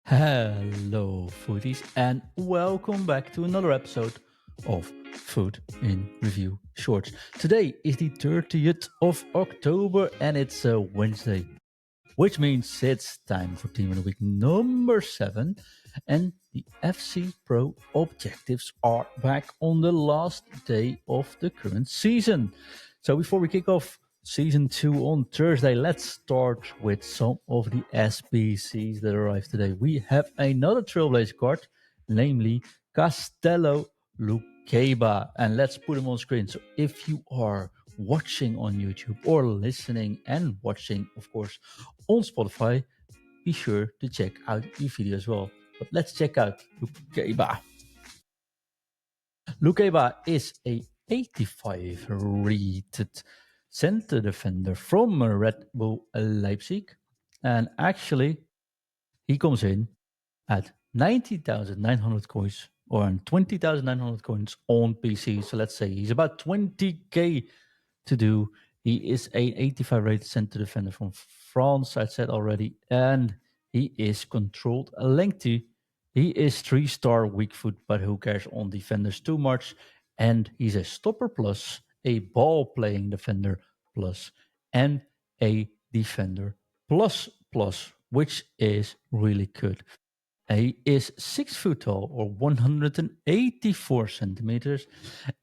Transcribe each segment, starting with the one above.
Hello, foodies, and welcome back to another episode of Food in Review Shorts. Today is the 30th of October and it's a Wednesday, which means it's time for Team of the Week number 7. And the FC Pro objectives are back on the last day of the current season. So before we kick off Season 2 on Thursday, let's start with some of the SBCs that arrived today. We have another Trailblazer card, namely Castello Lukeba. And let's put him on screen. So if you are watching on YouTube or listening and watching, of course, on Spotify, be sure to check out the video as well. But let's check out Luqueyba. Luqueyba is a 85 rated center defender from Red Bull Leipzig. And actually, he comes in at 90,900 coins or 20,900 coins on PC. So let's say he's about 20k to do. He is an 85 rated center defender from France, I said already, and he is controlled lengthy. He is 3-star weak foot, but who cares on defenders too much? And he's a stopper plus, a ball playing defender plus, and a defender plus, which is really good. He is 6 foot tall or 184 centimeters.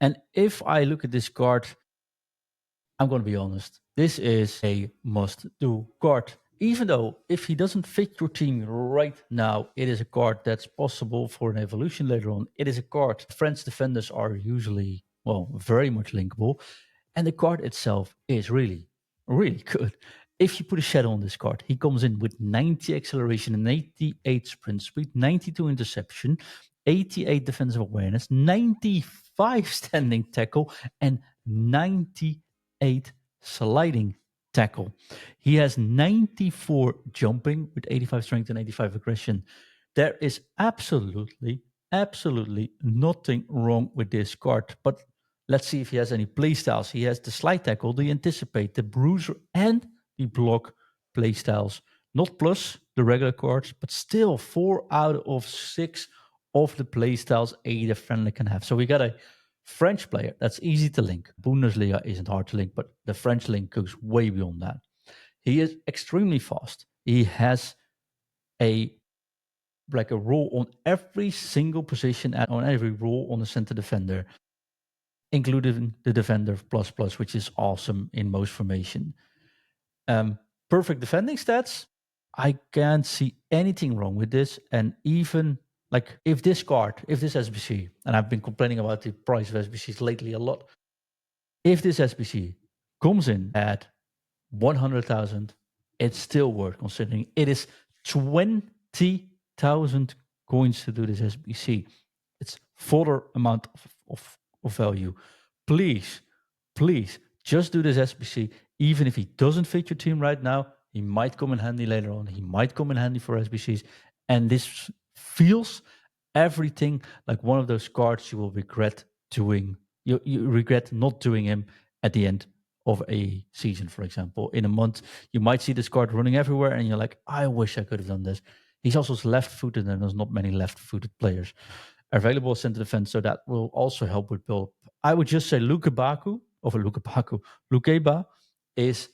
And if I look at this card, I'm going to be honest, this is a must-do card. Even though if he doesn't fit your team right now, it is a card that's possible for an evolution later on. It is a card. French defenders are usually, well, very much linkable. And the card itself is really, really good. If you put a shadow on this card, he comes in with 90 acceleration and 88 sprint speed, 92 interception, 88 defensive awareness, 95 standing tackle, and 98 sliding tackle. He has 94 jumping with 85 strength and 85 aggression. There is absolutely nothing wrong with this card. But let's see if he has any playstyles. He has the slide tackle, the anticipate, the bruiser, and the block playstyles. Not plus the regular cards, but still 4 out of 6 of the playstyles a defender can have. So we got a French player that's easy to link. Bundesliga isn't hard to link, but the French link goes way beyond that. He is extremely fast. He has a role on every single position and on every role on the center defender, including the defender plus, which is awesome in most formation. Perfect defending stats. I can't see anything wrong with this. And even like if this SBC, and I've been complaining about the price of SBCs lately a lot, if this SBC comes in at 100,000, it's still worth considering. It is 20,000 coins to do this SBC. It's further amount of value. Please, just do this SBC. Even if he doesn't fit your team right now, he might come in handy later on. He might come in handy for SBCs. And this feels everything like one of those cards you will regret doing. You regret not doing him at the end of a season, for example. In a month, you might see this card running everywhere and you're like, I wish I could have done this. He's also left-footed and there's not many left-footed players available center defense, so that will also help with build. I would just say Luqueba is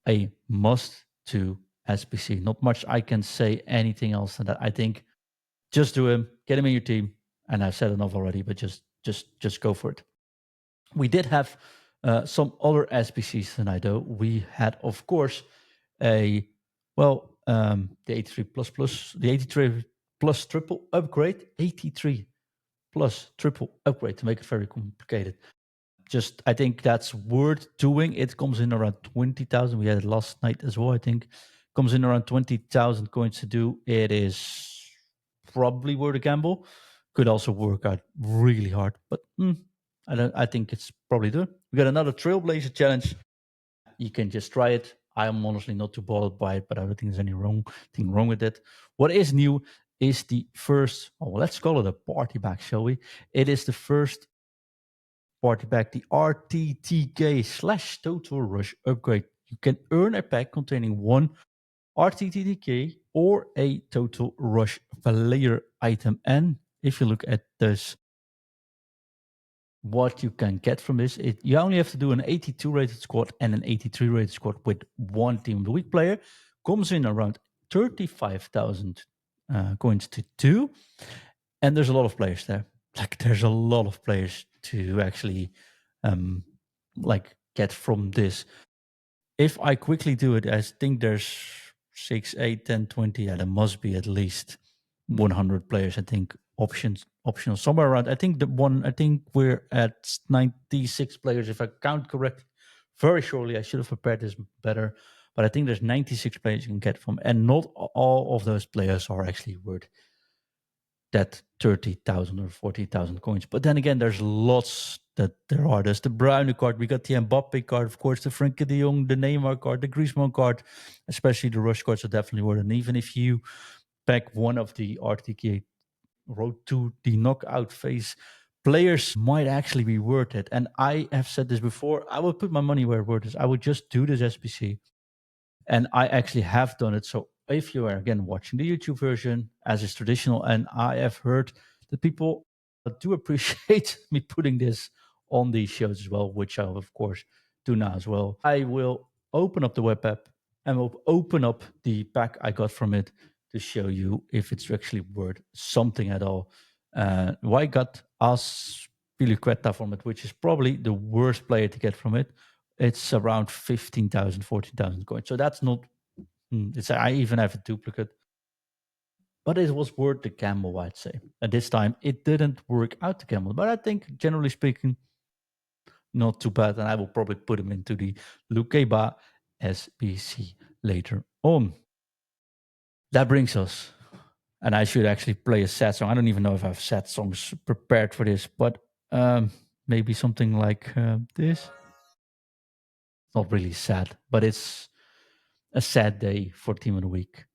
a must-to SBC. Not much I can say anything else than that. I think just do him, get him in your team, and I've said enough already, but just go for it. We did have some other SBCs tonight, though. We had, of course, the 83 the 83 plus triple upgrade, 83 plus triple upgrade to make it very complicated. Just, I think that's worth doing. It comes in around 20,000. We had it last night as well, I think. Comes in around 20,000 coins to do. It is probably worth a gamble. Could also work out really hard, but I think it's probably done. We got another Trailblazer challenge. You can just try it. I'm honestly not too bothered by it, but I don't think there's anything wrong with it. What is new is the first, let's call it a party pack, shall we? It is the first party pack, the RTTK /Total Rush upgrade. You can earn a pack containing one RTTK or a total rush player item. And if you look at this, what you can get from this, you only have to do an 82 rated squad and an 83 rated squad with one team of the week player. Comes in around 35,000 coins to do. And there's a lot of players there. Like there's a lot of players to actually like get from this. If I quickly do it, I think there's 6, 8, 10, 20. Yeah, there must be at least 100 players. I think optional somewhere around. I think we're at 96 players if I count correctly. Very surely I should have prepared this better, but I think there's 96 players you can get from, and not all of those players are actually worth that 30,000 or 40,000 coins. But then again, there's lots that there are. There's the Bruyne card, we got the Mbappe card, of course, the Frenkie de Jong, the Neymar card, the Griezmann card, especially the Rush cards are definitely worth it. And even if you pack one of the RTK Road to the knockout phase, players might actually be worth it. And I have said this before, I would put my money where it is. I would just do this SBC. And I actually have done it. So if you are again watching the YouTube version, as is traditional, and I have heard that people do appreciate me putting this on these shows as well, which I will of course do now as well. I will open up the web app and will open up the pack I got from it to show you if it's actually worth something at all. I got Luqueyba from it, which is probably the worst player to get from it. It's around 15,000, 14,000 coins. So that's not, I even have a duplicate. But it was worth the gamble, I'd say. At this time, it didn't work out the gamble. But I think, generally speaking, not too bad. And I will probably put him into the Luqueyba SBC later on. That brings us, and I should actually play a sad song. I don't even know if I have sad songs prepared for this, but maybe something like this. Not really sad, but it's a sad day for Team of the Week.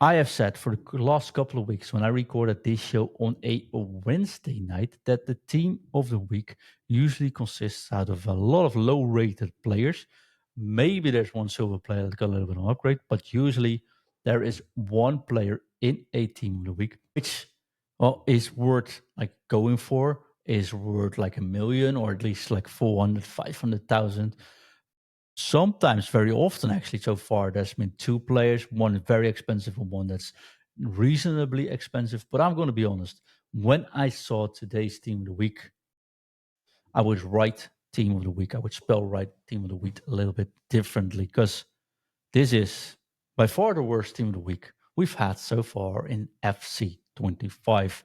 I have said for the last couple of weeks when I recorded this show on a Wednesday night that the Team of the Week usually consists out of a lot of low-rated players. Maybe there's one silver player that got a little bit of an upgrade, but usually there is one player in a Team of the Week which is worth like going for, is worth like 1 million or at least like 400, 500,000. Sometimes, very often, actually, so far, there's been two players, one very expensive and one that's reasonably expensive. But I'm going to be honest, when I saw today's Team of the Week, I would write Team of the Week. I would spell write Team of the Week a little bit differently because this is by far the worst Team of the Week we've had so far in FC25.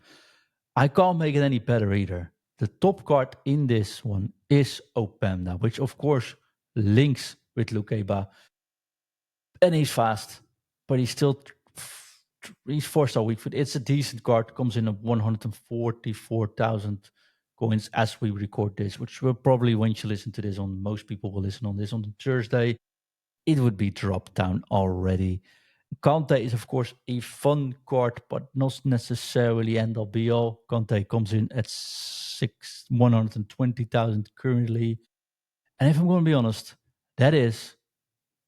I can't make it any better either. The top card in this one is Openda, which of course links with Luqueyba. And he's fast, but he's still he's 4-star weak foot. It's a decent card. Comes in at 144,000 coins as we record this, which will probably, when you listen to this on, most people will listen on this on Thursday, it would be dropped down already. Kante is of course a fun card, but not necessarily end all be all. Kante comes in at 120,000 currently. And if I'm going to be honest, that is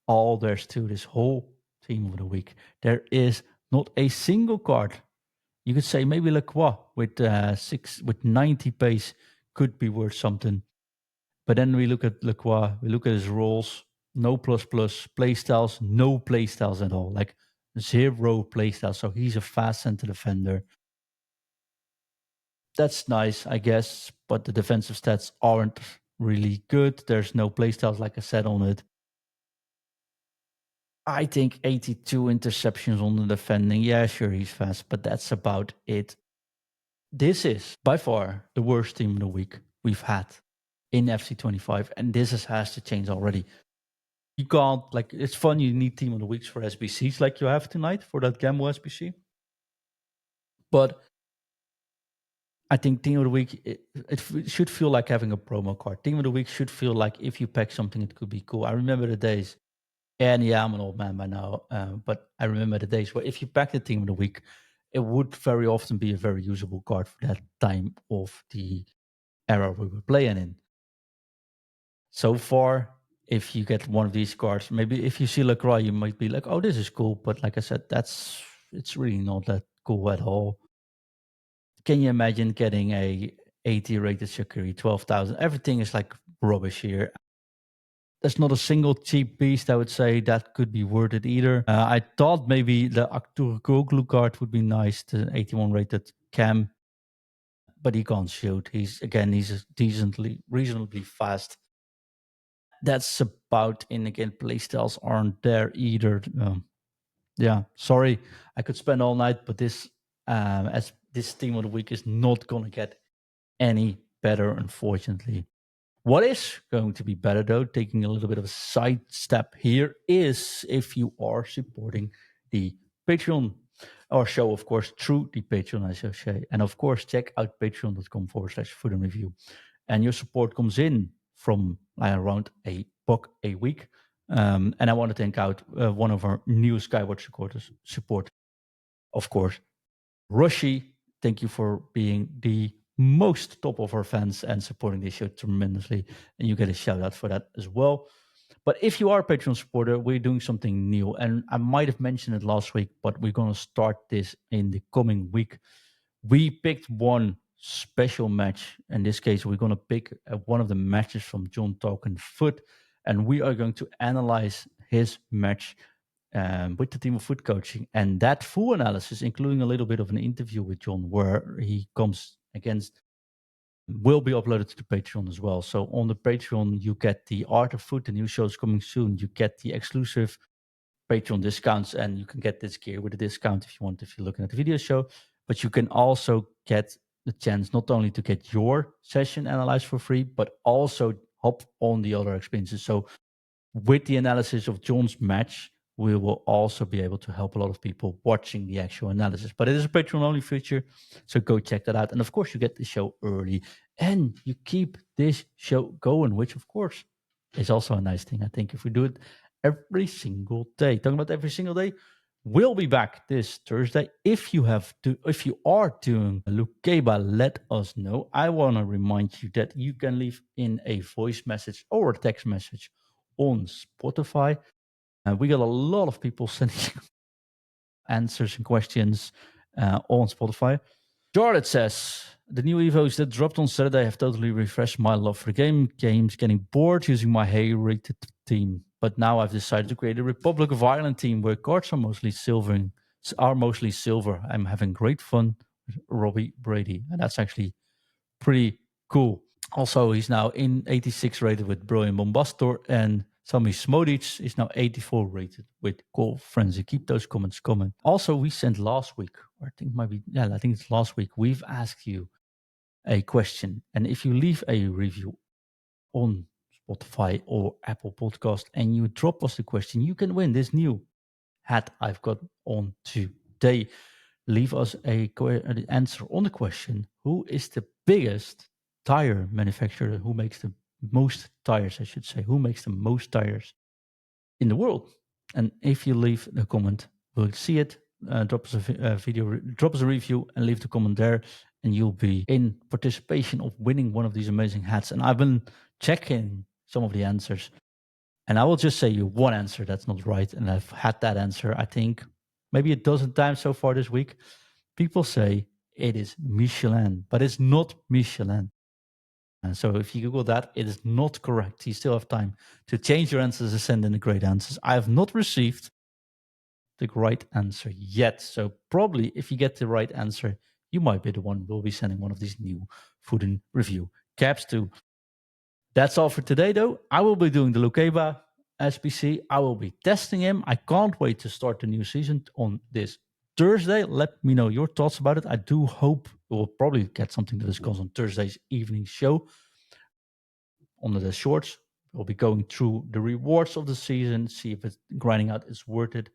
all there's to this whole Team of the Week. There is not a single card. You could say maybe Lacroix with 90 pace could be worth something. But then we look at Lacroix, we look at his rolls, no plus playstyles, no playstyles at all. Like 0 playstyles. So he's a fast center defender. That's nice, I guess, but the defensive stats aren't really good. There's no playstyles, like I said, on it. I think 82 interceptions on the defending. Yeah, sure, he's fast, but that's about it. This is by far the worst Team of the Week we've had in FC25, and this has to change already. You can't, like, it's fun, you need Team of the Weeks for SBCs like you have tonight for that Gamble SBC. But I think Team of the Week, it should feel like having a promo card. Team of the Week should feel like if you pack something, it could be cool. I remember the days. And yeah, I'm an old man by now, but I remember the days where if you pack the Team of the Week, it would very often be a very usable card for that time of the era we were playing in. So far, if you get one of these cards, maybe if you see Lacroix, you might be like, oh, this is cool. But like I said, it's really not that cool at all. Can you imagine getting a 80 rated Shakiri, 12,000? Everything is like rubbish here. There's not a single cheap beast, I would say, that could be worth it either. I thought maybe the Arturo Goglu card would be nice, the 81 rated Cam, but he can't shoot. He's reasonably fast. That's about in again. Playstyles aren't there either. Yeah, sorry, I could spend all night, but as this team of the week is not gonna get any better, unfortunately. What is going to be better, though, taking a little bit of a side step here, is if you are supporting the Patreon or show, of course, through the Patreon, I should say. And of course, check out patreon.com/futinreview. And your support comes in from around $1 a week. And I want to thank out one of our new Skywatch support, of course, Rushi. Thank you for being the most top of our fans and supporting this show tremendously. And you get a shout out for that as well. But if you are a Patreon supporter, we're doing something new. And I might have mentioned it last week, but we're going to start this in the coming week. We picked one special match. In this case, we're going to pick one of the matches from John Talking Foot. And we are going to analyze his match with the team of foot coaching. And that full analysis, including a little bit of an interview with John, where he comes against, will be uploaded to the Patreon as well. So on the Patreon, you get the Art of Foot, the new shows coming soon. You get the exclusive Patreon discounts, and you can get this gear with a discount if you want, if you're looking at the video show. But you can also get the chance not only to get your session analyzed for free, but also hop on the other experiences. So with the analysis of John's match, we will also be able to help a lot of people watching the actual analysis. But it is a Patreon only feature, so go check that out. And of course, you get the show early and you keep this show going, which of course is also a nice thing. I think if we do it every single day, talking about every single day, we'll be back this Thursday. If you are doing Luqueyba, let us know. I want to remind you that you can leave in a voice message or a text message on Spotify. We got a lot of people sending answers and questions on Spotify. Jarlath says, the new Evos that dropped on Saturday have totally refreshed my love for the game. Games getting bored using my hay-rated team. But now I've decided to create a Republic of Ireland team where cards are mostly silver. I'm having great fun with Robbie Brady. And that's actually pretty cool. Also, he's now in 86 rated with Brilliant Bombastor, and Sami Smodic is now 84 rated with Call Frenzy. Keep those comments coming. Also, we sent last week, or I think it's last week, we've asked you a question. And if you leave a review on Spotify or Apple Podcast and you drop us the question, you can win this new hat I've got on today. Leave us an answer on the question: who is the biggest tire manufacturer? Who makes the most tires, I should say? Who makes the most tires in the world? And if you leave a comment, we'll see it. Drop us drop us a review and leave the comment there, and you'll be in participation of winning one of these amazing hats. And I've been checking some of the answers, and I will just say you one answer that's not right, and I've had that answer, I think, maybe a dozen times so far this week. People say it is Michelin, but it's not Michelin. And so if you Google that, it is not correct. You still have time to change your answers and send in the great answers. I have not received the right answer yet. So probably if you get the right answer, you might be the one we'll be sending one of these new food and review caps to. That's all for today, though. I will be doing the Luqueyba SBC. I will be testing him. I can't wait to start the new season on this Thursday. Let me know your thoughts about it. I do hope we'll probably get something to discuss on Thursday's evening show. Under the shorts, we'll be going through the rewards of the season, see if it's grinding out is worth it.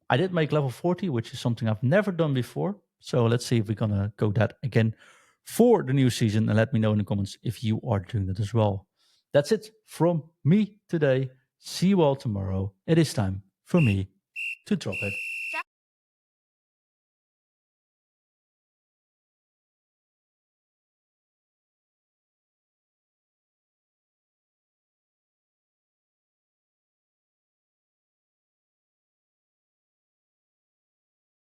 I did make level 40, which is something I've never done before. So let's see if we're going to go that again for the new season, and let me know in the comments if you are doing that as well. That's it from me today. See you all tomorrow. It is time for me to drop it.